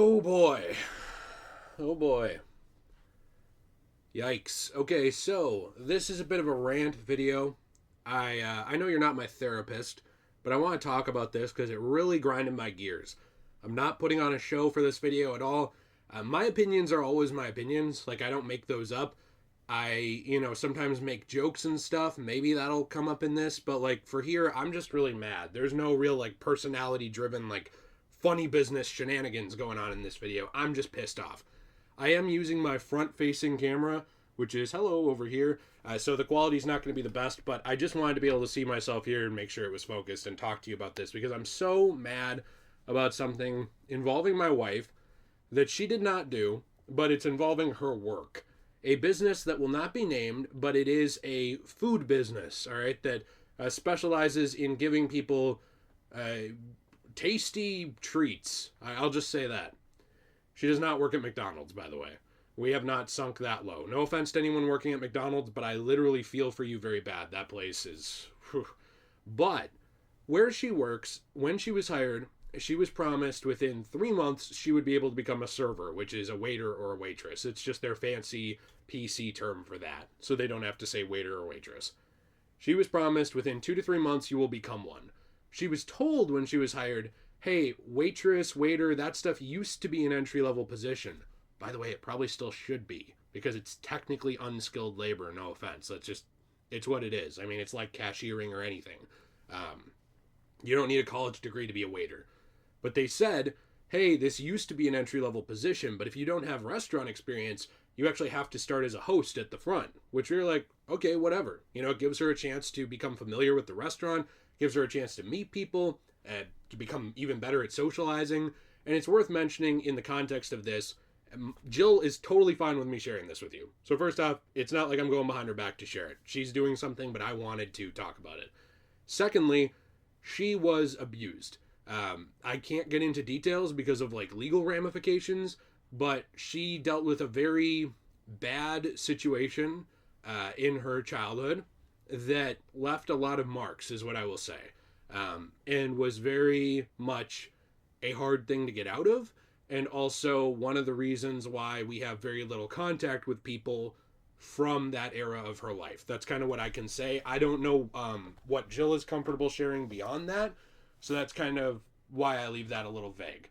Oh boy. Oh boy. Yikes. Okay, so this is a bit of a rant video. I know you're not my therapist, but I want to talk about this because it really grinded my gears. I'm not putting on a show for this video at all. My opinions are always my opinions. Like, I don't make those up. Sometimes make jokes and stuff. Maybe that'll come up in this, but like for here, I'm just really mad. There's no real like personality driven, like funny business shenanigans going on in this video. I'm just pissed off. I am using my front facing camera, which is hello over here. So the quality's not going to be the best, but I just wanted to be able to see myself here and make sure it was focused and talk to you about this because I'm so mad about something involving my wife that she did not do, but it's involving her work. A business that will not be named, but it is a food business, all right, that specializes in giving people tasty treats. I'll just say that. She does not work at McDonald's, by the way. We have not sunk that low. No offense to anyone working at McDonald's, but I literally feel for you very bad. That place is. Whew. But where she works, when she was hired, she was promised within 3 months she would be able to become a server, which is a waiter or a waitress. It's just their fancy PC term for that, so they don't have to say waiter or waitress. She was promised within 2 to 3 months you will become one. She was told when she was hired, hey, waitress, waiter, that stuff used to be an entry level position. By the way, it probably still should be because it's technically unskilled labor. No offense. It's what it is. I mean, it's like cashiering or anything. You don't need a college degree to be a waiter. But they said, hey, this used to be an entry level position, but if you don't have restaurant experience, you actually have to start as a host at the front, which you're like, okay, whatever. It gives her a chance to become familiar with the restaurant, gives her a chance to meet people, and to become even better at socializing. And it's worth mentioning in the context of this, Jill is totally fine with me sharing this with you. So first off, it's not like I'm going behind her back to share it. She's doing something, but I wanted to talk about it. Secondly, she was abused. I can't get into details because of like legal ramifications, but she dealt with a very bad situation in her childhood that left a lot of marks, is what I will say, and was very much a hard thing to get out of, and also one of the reasons why we have very little contact with people from that era of her life. That's kind of what I can say. I don't know what Jill is comfortable sharing beyond that, so that's kind of why I leave that a little vague.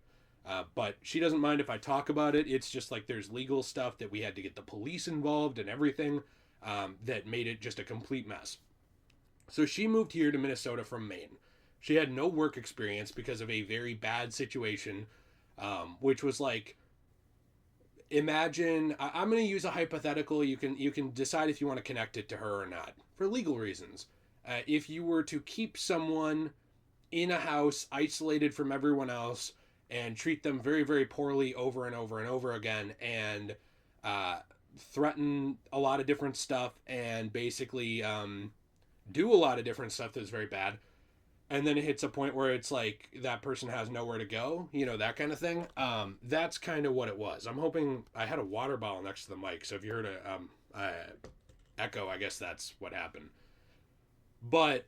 But she doesn't mind if I talk about it. It's just like there's legal stuff that we had to get the police involved and everything that made it just a complete mess. So she moved here to Minnesota from Maine. She had no work experience because of a very bad situation, which was like, imagine I'm going to use a hypothetical. You can decide if you want to connect it to her or not for legal reasons. If you were to keep someone in a house isolated from everyone else and treat them very, very poorly over and over and over again, and threaten a lot of different stuff, and basically do a lot of different stuff that's very bad, and then it hits a point where it's like that person has nowhere to go, that kind of thing. That's kind of what it was. I'm hoping I had a water bottle next to the mic, so if you heard a echo, I guess that's what happened. But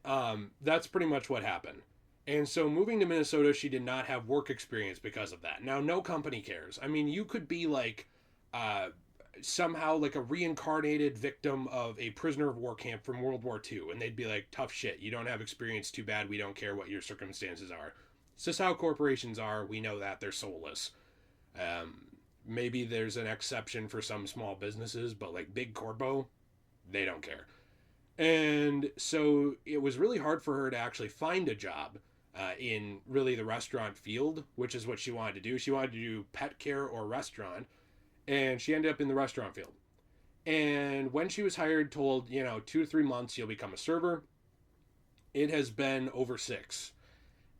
that's pretty much what happened. And so moving to Minnesota, she did not have work experience because of that. Now, no company cares. I mean, you could be like somehow like a reincarnated victim of a prisoner of war camp from World War II, and they'd be like, tough shit. You don't have experience. Too bad. We don't care what your circumstances are. It's just how corporations are. We know that. They're soulless. Maybe there's an exception for some small businesses, but like big corpo, they don't care. And so it was really hard for her to actually find a job in really the restaurant field, which is what she wanted to do. She wanted to do pet care or restaurant, and she ended up in the restaurant field. And when she was hired, told, 2 to 3 months, you'll become a server. It has been over 6.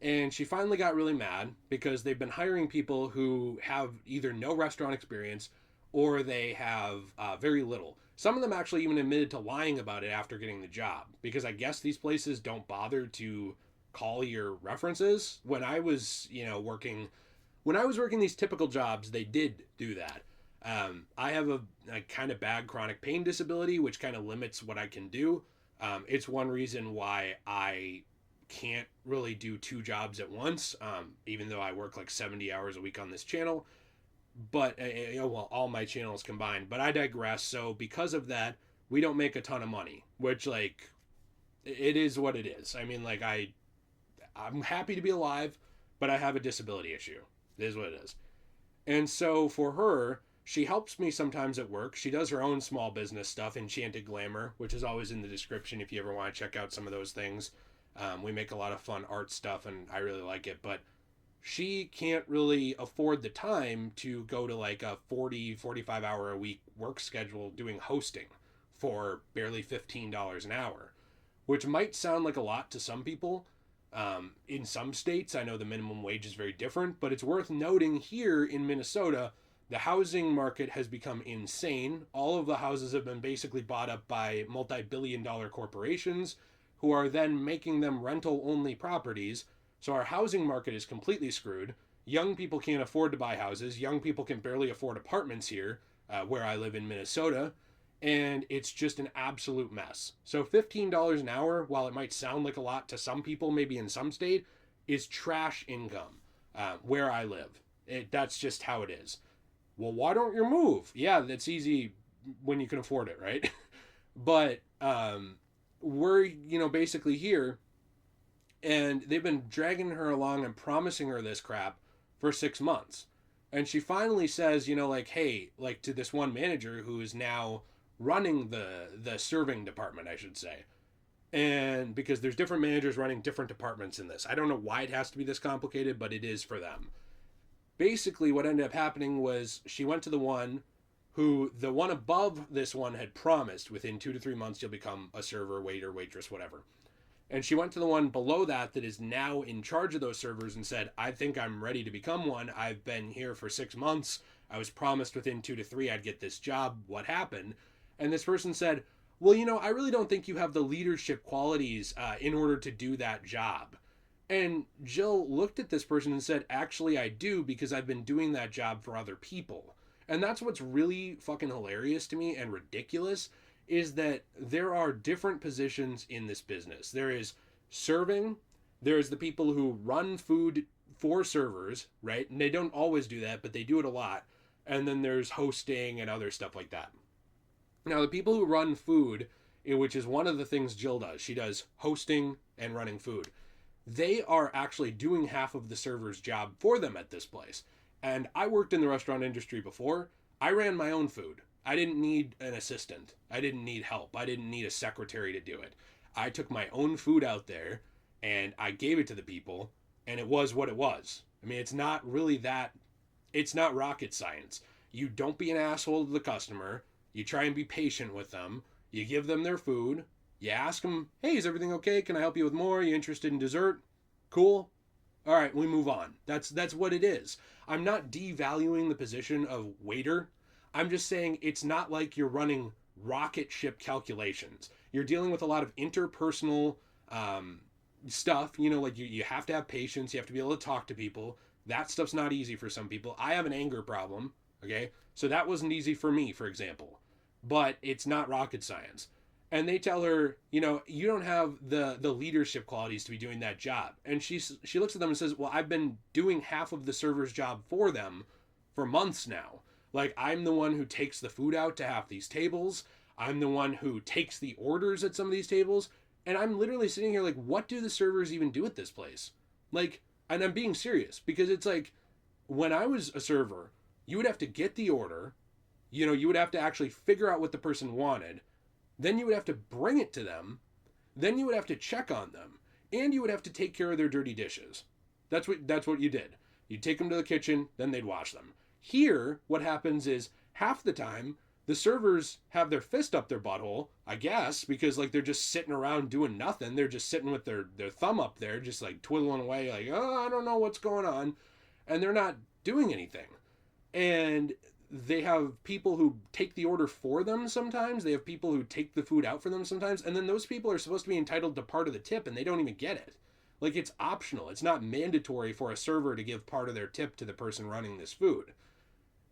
And she finally got really mad because they've been hiring people who have either no restaurant experience or they have very little. Some of them actually even admitted to lying about it after getting the job, because I guess these places don't bother to call your references. When I was, working these typical jobs, they did do that. I have a kind of bad chronic pain disability, which kind of limits what I can do. It's one reason why I can't really do 2 jobs at once, even though I work like 70 hours a week on this channel. but well, all my channels combined. But I digress. So because of that, we don't make a ton of money, which like it is what it is. I mean, like I'm happy to be alive, but I have a disability issue. It is what it is. And so for her, she helps me sometimes at work. She does her own small business stuff, Enchanted Glamour, which is always in the description if you ever want to check out some of those things. We make a lot of fun art stuff, and I really like it. But she can't really afford the time to go to like a 45 hour a week work schedule doing hosting for barely $15 an hour, which might sound like a lot to some people. In some states, I know the minimum wage is very different, but it's worth noting here in Minnesota, the housing market has become insane. All of the houses have been basically bought up by multi-billion-dollar corporations who are then making them rental-only properties. So our housing market is completely screwed. Young people can't afford to buy houses. Young people can barely afford apartments here, where I live in Minnesota. And it's just an absolute mess. So $15 an hour, while it might sound like a lot to some people, maybe in some state, is trash income where I live. That's just how it is. Well, why don't you move? Yeah, that's easy when you can afford it, right? But we're, basically here, and they've been dragging her along and promising her this crap for 6 months. And she finally says, like, hey, like to this one manager who is now running the serving department, I should say. And because there's different managers running different departments in this. I don't know why it has to be this complicated, but it is for them. Basically, what ended up happening was she went to the one above this one had promised within 2 to 3 months you'll become a server, waiter, waitress, whatever. And she went to the one below that is now in charge of those servers and said, I think I'm ready to become one. I've been here for 6 months. I was promised within 2 to 3 I'd get this job. What happened? And this person said, well, I really don't think you have the leadership qualities in order to do that job. And Jill looked at this person and said, actually, I do, because I've been doing that job for other people. And that's what's really fucking hilarious to me and ridiculous, is that there are different positions in this business. There is serving, there's the people who run food for servers, right? And they don't always do that, but they do it a lot. And then there's hosting and other stuff like that. Now, the people who run food, which is one of the things Jill does, she does hosting and running food. They are actually doing half of the server's job for them at this place. And I worked in the restaurant industry before. I ran my own food. I didn't need an assistant. I didn't need help. I didn't need a secretary to do it. I took my own food out there and I gave it to the people, and it was what it was. I mean, it's not rocket science. You don't be an asshole to the customer. You try and be patient with them. You give them their food. You ask them, hey, is everything okay? Can I help you with more? Are you interested in dessert? Cool. All right, we move on. That's what it is. I'm not devaluing the position of waiter. I'm just saying it's not like you're running rocket ship calculations. You're dealing with a lot of interpersonal stuff. Like you have to have patience. You have to be able to talk to people. That stuff's not easy for some people. I have an anger problem. Okay, so that wasn't easy for me, for example. But it's not rocket science. And they tell her, you don't have the leadership qualities to be doing that job. And she looks at them and says, well, I've been doing half of the server's job for them for months now. Like, I'm the one who takes the food out to half these tables. I'm the one who takes the orders at some of these tables. And I'm literally sitting here like, what do the servers even do at this place? Like, and I'm being serious, because it's like, when I was a server, you would have to get the order. You would have to actually figure out what the person wanted. Then you would have to bring it to them. Then you would have to check on them. And you would have to take care of their dirty dishes. That's what you did. You'd take them to the kitchen, then they'd wash them. Here, what happens is, half the time, the servers have their fist up their butthole, I guess, because like they're just sitting around doing nothing. They're just sitting with their thumb up there, just like twiddling away, like, oh, I don't know what's going on. And they're not doing anything. And they have people who take the order for them sometimes. They have people who take the food out for them sometimes. And then those people are supposed to be entitled to part of the tip, and they don't even get it. Like, it's optional. It's not mandatory for a server to give part of their tip to the person running this food.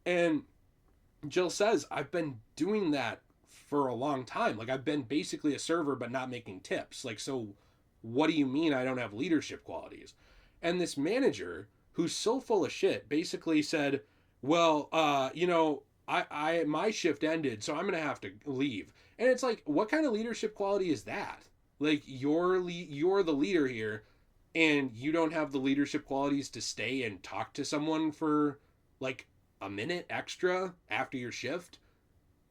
And Jill says, I've been doing that for a long time. Like, I've been basically a server but not making tips. Like, so what do you mean I don't have leadership qualities? And this manager, who's so full of shit, basically said, well, my shift ended, so I'm gonna have to leave. And it's like, what kind of leadership quality is that? Like, you're the leader here, and you don't have the leadership qualities to stay and talk to someone for like a minute extra after your shift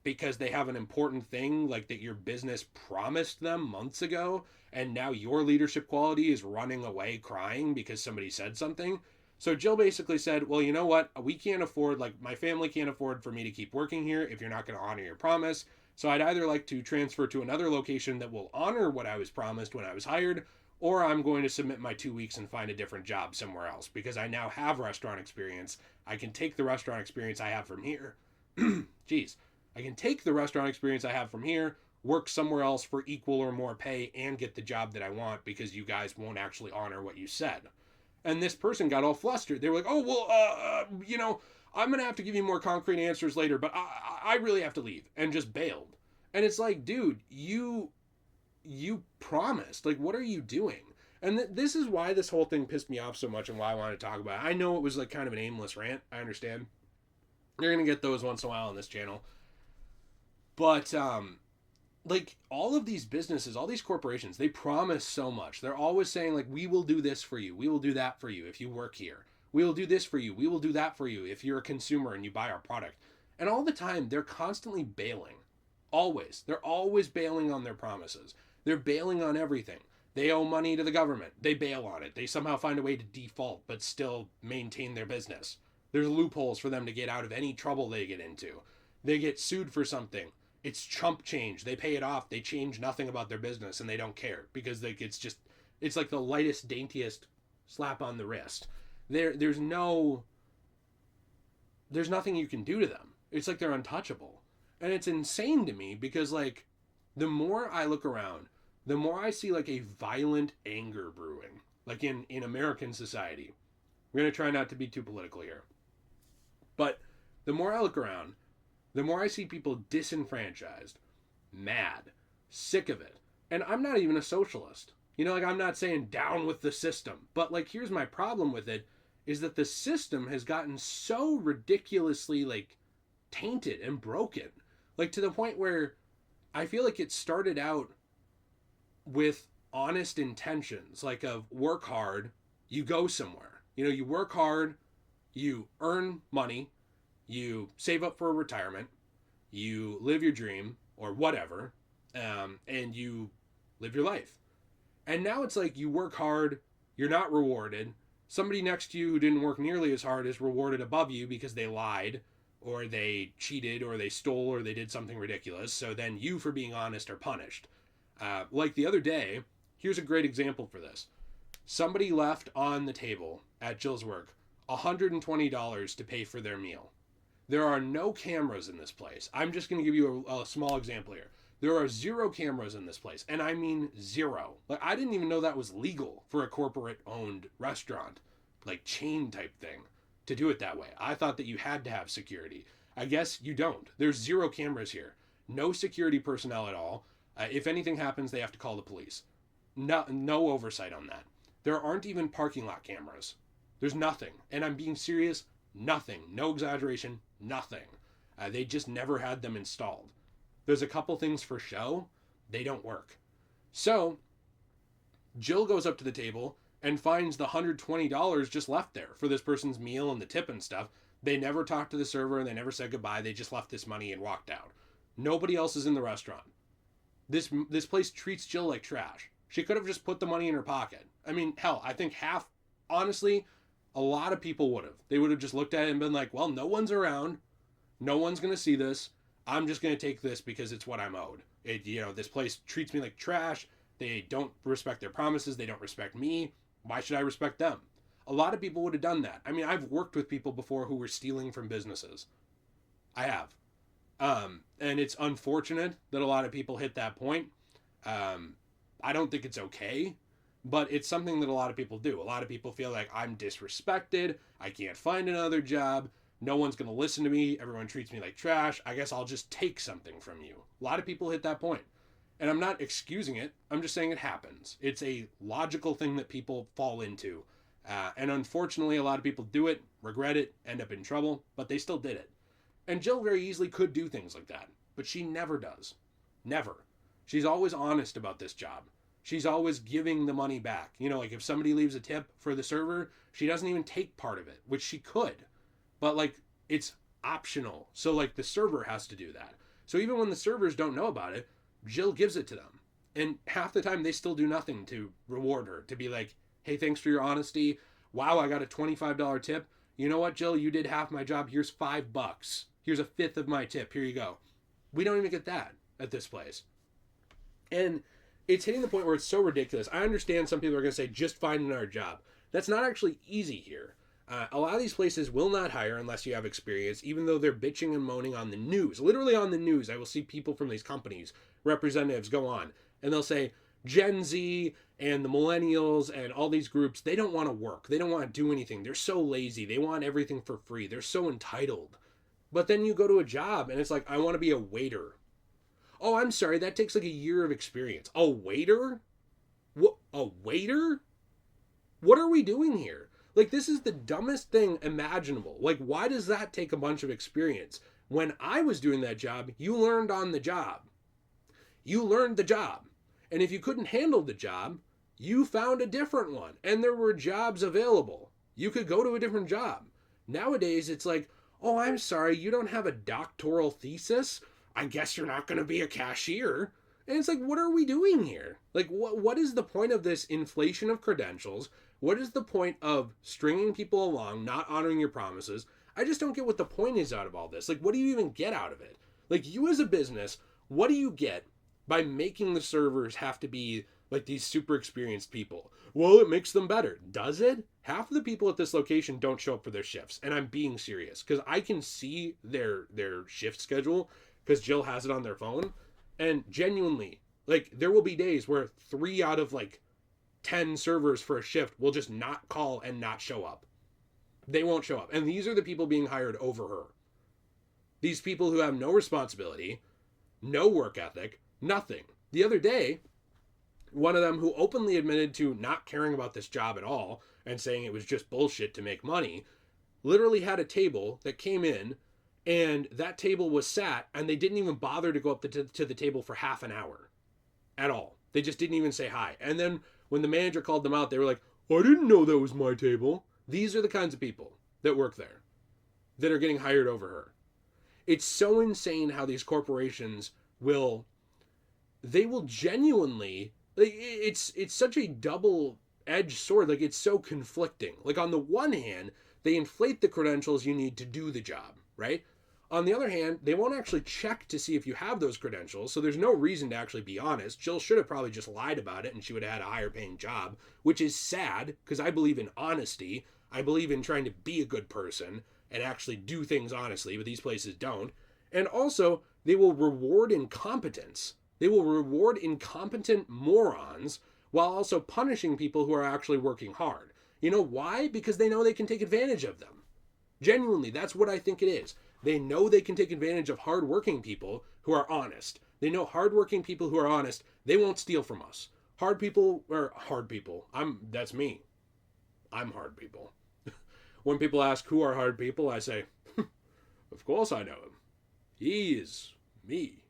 because they have an important thing like that your business promised them months ago, and now your leadership quality is running away crying because somebody said something. So Jill basically said, well, you know what, we can't afford, like, my family can't afford for me to keep working here if you're not going to honor your promise. So I'd either like to transfer to another location that will honor what I was promised when I was hired, or I'm going to submit my 2 weeks and find a different job somewhere else because I now have restaurant experience. I can take the restaurant experience I have from here. Jeez. I can take the restaurant experience I have from here, work somewhere else for equal or more pay, and get the job that I want because you guys won't actually honor what you said. And this person got all flustered. They were like, oh, well, I'm going to have to give you more concrete answers later, but I really have to leave, and just bailed. And it's like, dude, you promised. Like, what are you doing? And this is why this whole thing pissed me off so much and why I wanted to talk about it. I know it was like kind of an aimless rant. I understand. You're going to get those once in a while on this channel. But like, all of these businesses, all these corporations, they promise so much. They're always saying, like, we will do this for you, we will do that for you if you work here, we will do this for you, we will do that for you if you're a consumer and you buy our product. And all the time they're constantly bailing. Always. They're always bailing on their promises. They're bailing on everything. They owe money to the government, they bail on it. They somehow find a way to default but still maintain their business. There's loopholes for them to get out of any trouble they get into. They get sued for something, it's chump change. They pay it off. They change nothing about their business and they don't care because it's like the lightest, daintiest slap on the wrist. There's nothing you can do to them. It's like they're untouchable. And it's insane to me because, like, the more I look around, the more I see like a violent anger brewing, like in American society. We're going to try not to be too political here. But the more I look around, the more I see people disenfranchised, mad, sick of it. And I'm not even a socialist. Like, I'm not saying down with the system. But, like, here's my problem with it, is that the system has gotten so ridiculously, like, tainted and broken. Like, to the point where I feel like it started out with honest intentions, like, of work hard, you go somewhere. You work hard, you earn money, you save up for a retirement, you live your dream or whatever, and you live your life. And now it's like you work hard, you're not rewarded. Somebody next to you who didn't work nearly as hard is rewarded above you because they lied or they cheated or they stole or they did something ridiculous. So then you, for being honest, are punished. Like the other day, here's a great example for this. Somebody left on the table at Jill's work $120 to pay for their meal. There are no cameras in this place. I'm just going to give you a small example here. There are 0 cameras in this place, and I mean 0. Like, I didn't even know that was legal for a corporate-owned restaurant, like chain type thing, to do it that way. I thought that you had to have security. I guess you don't. There's 0 cameras here. No security personnel at all. If anything happens, they have to call the police. No oversight on that. There aren't even parking lot cameras. There's nothing. And I'm being serious. Nothing. No exaggeration. Nothing. They just never had them installed. There's a couple things for show. They don't work. So Jill goes up to the table and finds the $120 just left there for this person's meal and the tip and stuff. They never talked to the server and they never said goodbye. They just left this money and walked out. Nobody else is in the restaurant. This place treats Jill like trash. She could have just put the money in her pocket. I mean, hell, I think honestly, a lot of people would have. They would have just looked at it and been like, well, no one's around. No one's going to see this. I'm just going to take this because it's what I'm owed. This place treats me like trash. They don't respect their promises. They don't respect me. Why should I respect them? A lot of people would have done that. I mean, I've worked with people before who were stealing from businesses. I have. And it's unfortunate that a lot of people hit that point. I don't think it's okay, but it's something that a lot of people do. A lot of people feel like I'm disrespected. I can't find another job. No one's going to listen to me. Everyone treats me like trash. I guess I'll just take something from you. A lot of people hit that point. And I'm not excusing it. I'm just saying it happens. It's a logical thing that people fall into. And unfortunately, a lot of people do it, regret it, end up in trouble, but they still did it. And Jill very easily could do things like that, but she never does. Never. She's always honest about this job. She's always giving the money back. You know, like if somebody leaves a tip for the server, she doesn't even take part of it, which she could. But like, it's optional. So like the server has to do that. So even when the servers don't know about it, Jill gives it to them. And half the time they still do nothing to reward her, to be like, hey, thanks for your honesty. Wow, I got a $25 tip. You know what, Jill? You did half my job. Here's $5. Here's a fifth of my tip. Here you go. We don't even get that at this place. And it's hitting the point where it's so ridiculous. I understand some people are going to say, just find another job. That's not actually easy here. A lot of these places will not hire unless you have experience, even though they're bitching and moaning on the news. Literally on the news, I will see people from these companies, representatives, go on, and they'll say, Gen Z and the millennials and all these groups, they don't want to work. They don't want to do anything. They're so lazy. They want everything for free. They're so entitled. But then you go to a job and it's like, I want to be a waiter. Oh, I'm sorry, that takes like a year of experience. A waiter? What? A waiter? What are we doing here? Like, this is the dumbest thing imaginable. Like, why does that take a bunch of experience? When I was doing that job, you learned on the job. You learned the job. And if you couldn't handle the job, you found a different one. And there were jobs available. You could go to a different job. Nowadays, it's like, oh, I'm sorry, you don't have a doctoral thesis? I guess you're not going to be a cashier. And it's like, what are we doing here? Like, what is the point of this inflation of credentials? What is the point of stringing people along, not honoring your promises? I just don't get what the point is out of all this. Like, what do you even get out of it? Like, you as a business, what do you get by making the servers have to be like these super experienced people? Well, it makes them better. Does it? Half of the people at this location don't show up for their shifts. And I'm being serious because I can see their shift schedule because Jill has it on their phone. And genuinely, like, there will be days where 3 out of like 10 servers for a shift will just not call and not show up. They won't show up. And these are the people being hired over her. These people who have no responsibility, no work ethic, nothing. The other day, one of them who openly admitted to not caring about this job at all and saying it was just bullshit to make money, literally had a table that came in and that table was sat and they didn't even bother to go up to the table for half an hour at all. They just didn't even say hi. And then when the manager called them out, they were like, I didn't know that was my table. These are the kinds of people that work there that are getting hired over her. It's so insane how these corporations will genuinely, like, it's such a double-edged sword. Like, it's so conflicting. Like, on the one hand, they inflate the credentials you need to do the job, right? On the other hand, they won't actually check to see if you have those credentials, so there's no reason to actually be honest. Jill should have probably just lied about it and she would have had a higher paying job, which is sad because I believe in honesty. I believe in trying to be a good person and actually do things honestly, but these places don't. And also, they will reward incompetence. They will reward incompetent morons while also punishing people who are actually working hard. You know why? Because they know they can take advantage of them. Genuinely, that's what I think it is. They know they can take advantage of hardworking people who are honest. They know hardworking people who are honest, they won't steal from us. Hard people. That's me. I'm hard people. When people ask who are hard people, I say, of course I know him. He is me.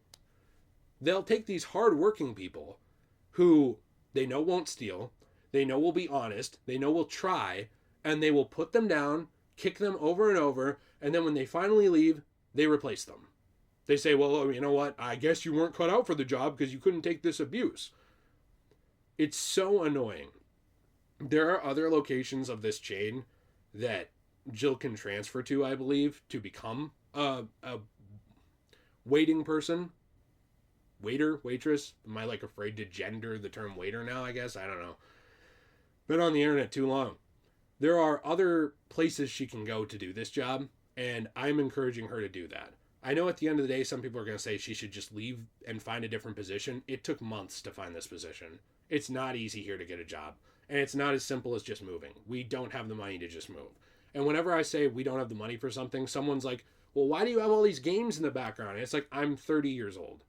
They'll take these hardworking people who they know won't steal, they know will be honest, they know will try, and they will put them down, kick them over and over, and then when they finally leave, they replace them. They say, well, you know what? I guess you weren't cut out for the job because you couldn't take this abuse. It's so annoying. There are other locations of this chain that Jill can transfer to, I believe, to become a waiting person. Waiter, waitress. Am I like afraid to gender the term waiter now, I guess? I don't know. Been on the internet too long. There are other places she can go to do this job, and I'm encouraging her to do that. I know at the end of the day, some people are going to say she should just leave and find a different position. It took months to find this position. It's not easy here to get a job, and it's not as simple as just moving. We don't have the money to just move. And whenever I say we don't have the money for something, someone's like, well, why do you have all these games in the background? And it's like, I'm 30 years old.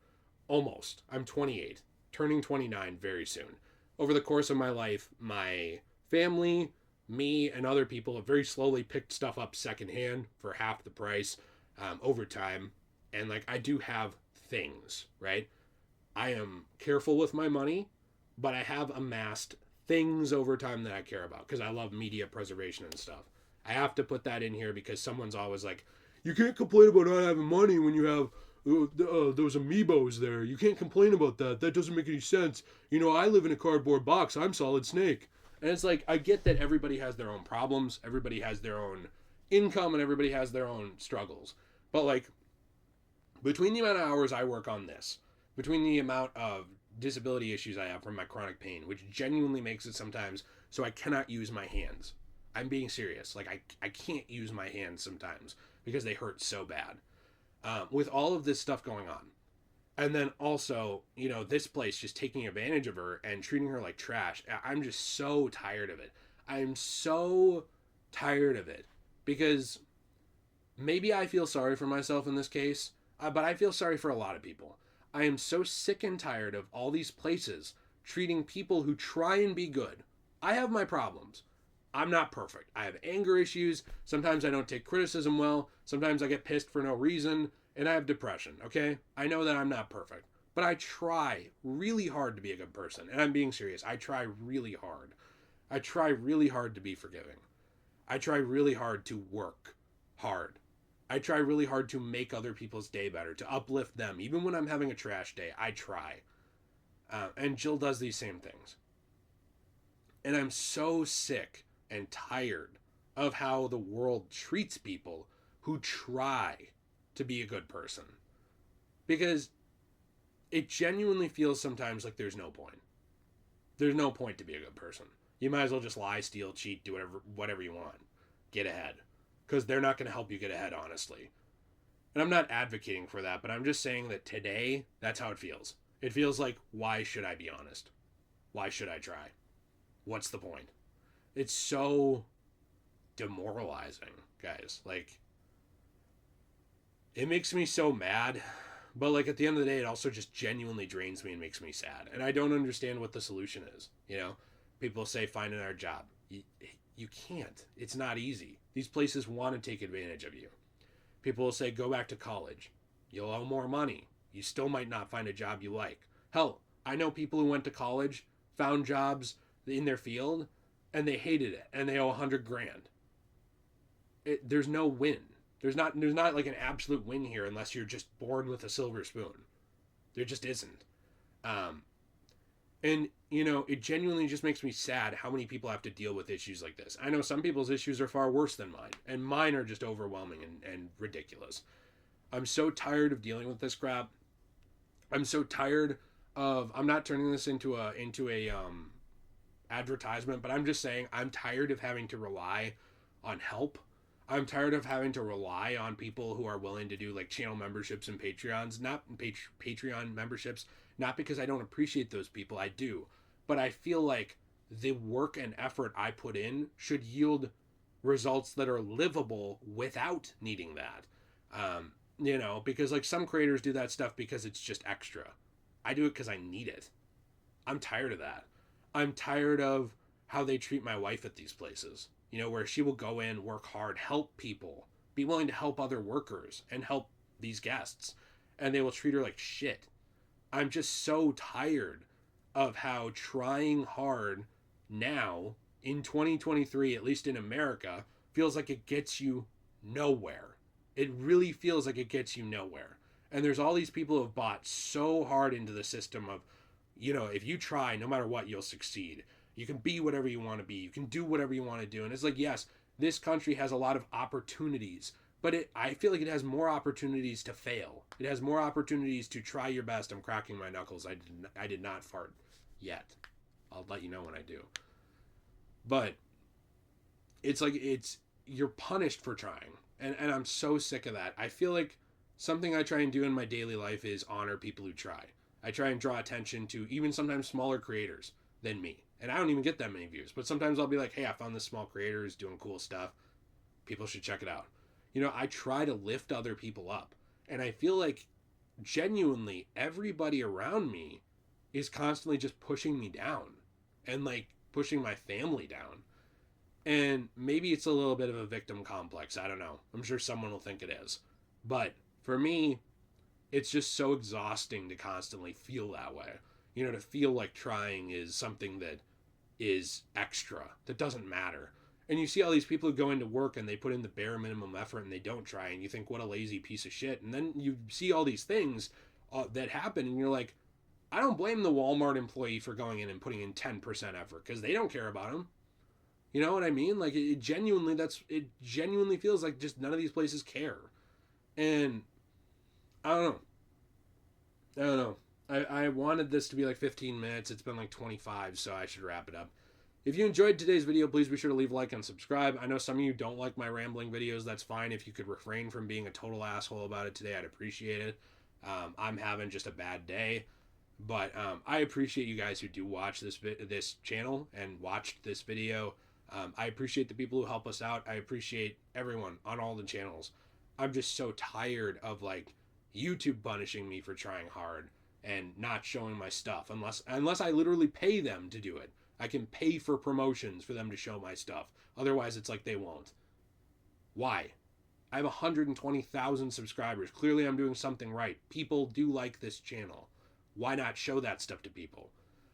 Almost. I'm 28. Turning 29 very soon. Over the course of my life, my family, me and other people have very slowly picked stuff up secondhand for half the price over time. And like, I do have things, right? I am careful with my money, but I have amassed things over time that I care about because I love media preservation and stuff. I have to put that in here because someone's always like, you can't complain about not having money when you have those amiibos there. You can't complain about that. That doesn't make any sense. You know, I live in a cardboard box. I'm Solid Snake. And it's like, I get that everybody has their own problems. Everybody has their own income and everybody has their own struggles. But like, between the amount of hours I work on this, between the amount of disability issues I have from my chronic pain, which genuinely makes it sometimes so I cannot use my hands. I'm being serious. Like, I can't use my hands sometimes because they hurt so bad. With all of this stuff going on. And then also, you know, this place just taking advantage of her and treating her like trash. I'm just so tired of it. I'm so tired of it. Because maybe I feel sorry for myself in this case, but I feel sorry for a lot of people. I am so sick and tired of all these places treating people who try and be good. I have my problems. I'm not perfect. I have anger issues. Sometimes I don't take criticism well. Sometimes I get pissed for no reason. And I have depression, okay? I know that I'm not perfect. But I try really hard to be a good person. And I'm being serious. I try really hard. I try really hard to be forgiving. I try really hard to work hard. I try really hard to make other people's day better, to uplift them. Even when I'm having a trash day, I try. And Jill does these same things. And I'm so sick and tired of how the world treats people who try to be a good person. Because it genuinely feels sometimes like there's no point. There's no point to be a good person. You might as well just lie, steal, cheat, do whatever you want. Get ahead. Because they're not going to help you get ahead, honestly. And I'm not advocating for that, but I'm just saying that today, that's how it feels. It feels like, why should I be honest? Why should I try? What's the point? It's so demoralizing, guys. Like, it makes me so mad, but like at the end of the day, it also just genuinely drains me and makes me sad. And I don't understand what the solution is. You know, people say find another job. You can't. It's not easy. These places want to take advantage of you. People will say go back to college. You'll owe more money. You still might not find a job you like. Hell, I know people who went to college, found jobs in their field, and they hated it, and they owe $100,000. There's no win. There's not like an absolute win here unless you're just born with a silver spoon. There just isn't. And, you know, it genuinely just makes me sad how many people have to deal with issues like this. I know some people's issues are far worse than mine, and mine are just overwhelming and ridiculous. I'm so tired of dealing with this crap. I'm so tired of, I'm not turning this into a advertisement, but I'm just saying I'm tired of having to rely on help. I'm tired of having to rely on people who are willing to do like channel memberships and Patreons, not Patreon memberships, not because I don't appreciate those people, I do, but I feel like the work and effort I put in should yield results that are livable without needing that. You know, because like some creators do that stuff because it's just extra. I do it because I need it. I'm tired of that. I'm tired of how they treat my wife at these places. You know, where she will go in, work hard, help people, be willing to help other workers and help these guests, and they will treat her like shit. I'm just so tired of how trying hard now in 2023, at least in America, feels like it gets you nowhere. It really feels like it gets you nowhere. And there's all these people who have bought so hard into the system of, you know, if you try, no matter what, you'll succeed. You can be whatever you want to be. You can do whatever you want to do. And it's like, yes, this country has a lot of opportunities, but I feel like it has more opportunities to fail. It has more opportunities to try your best. I'm cracking my knuckles. I did not fart yet. I'll let you know when I do. But it's like, you're punished for trying. And I'm so sick of that. I feel like something I try and do in my daily life is honor people who try. I try and draw attention to even sometimes smaller creators than me. And I don't even get that many views. But sometimes I'll be like, hey, I found this small creator who's doing cool stuff. People should check it out. You know, I try to lift other people up. And I feel like genuinely everybody around me is constantly just pushing me down. And like pushing my family down. And maybe it's a little bit of a victim complex. I don't know. I'm sure someone will think it is. But for me, it's just so exhausting to constantly feel that way. You know, to feel like trying is something that is extra, that doesn't matter. And you see all these people who go into work and they put in the bare minimum effort and they don't try, and you think, what a lazy piece of shit. And then you see all these things that happen, and you're like, I don't blame the Walmart employee for going in and putting in 10% effort because they don't care about them. You know what I mean? Like it genuinely feels like just none of these places care. And I don't know. I don't know. I wanted this to be like 15 minutes. It's been like 25, so I should wrap it up. If you enjoyed today's video, please be sure to leave a like and subscribe. I know some of you don't like my rambling videos. That's fine. If you could refrain from being a total asshole about it today, I'd appreciate it. I'm having just a bad day. But I appreciate you guys who do watch this channel and watched this video. I appreciate the people who help us out. I appreciate everyone on all the channels. I'm just so tired of like YouTube punishing me for trying hard and not showing my stuff unless I literally pay them to do it. I can pay for promotions for them to show my stuff. Otherwise, it's like they won't. Why? I have 120,000 subscribers. Clearly, I'm doing something right. People do like this channel. Why not show that stuff to people?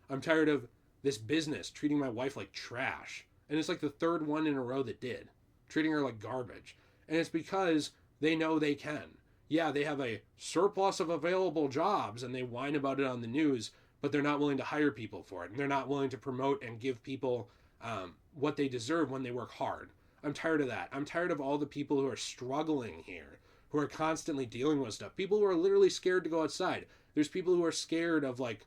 I'm tired of this business treating my wife like trash. And it's like the third one in a row that did. Treating her like garbage. And it's because they know they can. Yeah, they have a surplus of available jobs and they whine about it on the news, but they're not willing to hire people for it. And they're not willing to promote and give people what they deserve when they work hard. I'm tired of that. I'm tired of all the people who are struggling here, who are constantly dealing with stuff. People who are literally scared to go outside. There's people who are scared of like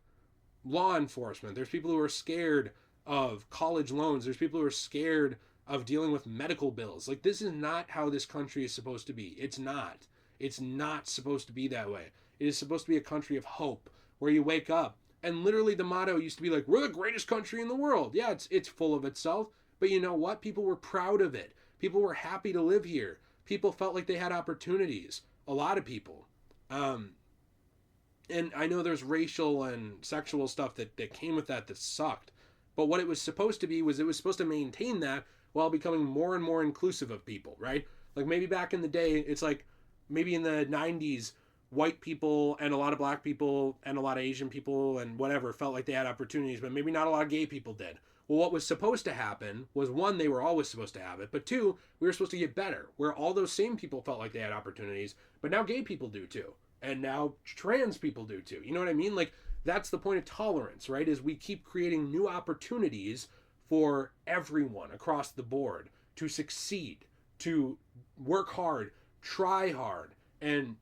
law enforcement. There's people who are scared of college loans. There's people who are scared of dealing with medical bills. Like, this is not how this country is supposed to be. It's not. It's not supposed to be that way. It is supposed to be a country of hope where you wake up and literally the motto used to be like, we're the greatest country in the world. Yeah, it's full of itself. But you know what? People were proud of it. People were happy to live here. People felt like they had opportunities. A lot of people. And I know there's racial and sexual stuff that came with that sucked. But what it was supposed to be was it was supposed to maintain that while becoming more and more inclusive of people, right? Like maybe back in the day, it's like maybe in the 90s, white people and a lot of black people and a lot of Asian people and whatever felt like they had opportunities, but maybe not a lot of gay people did. Well, what was supposed to happen was, one, they were always supposed to have it, but two, we were supposed to get better, where all those same people felt like they had opportunities, but now gay people do too. And now trans people do too. You know what I mean? Like, that's the point of tolerance, right? Is we keep creating new opportunities for everyone across the board to succeed, to work hard, try hard, and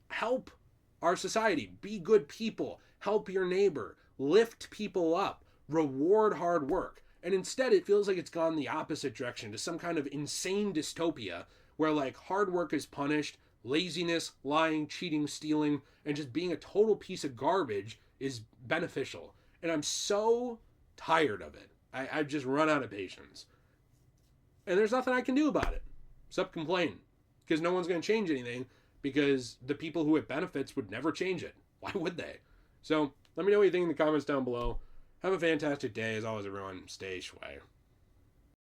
help our society. Be good people. Help your neighbor. Lift people up. Reward hard work. And instead, it feels like it's gone the opposite direction to some kind of insane dystopia where, like, hard work is punished, laziness, lying, cheating, stealing, and just being a total piece of garbage is beneficial. And I'm so tired of it. I've just run out of patience. And there's nothing I can do about it except complain. Because no one's going to change anything, because the people who it benefits would never change it. Why would they? So let me know what you think in the comments down below. Have a fantastic day. As always, everyone, stay shway.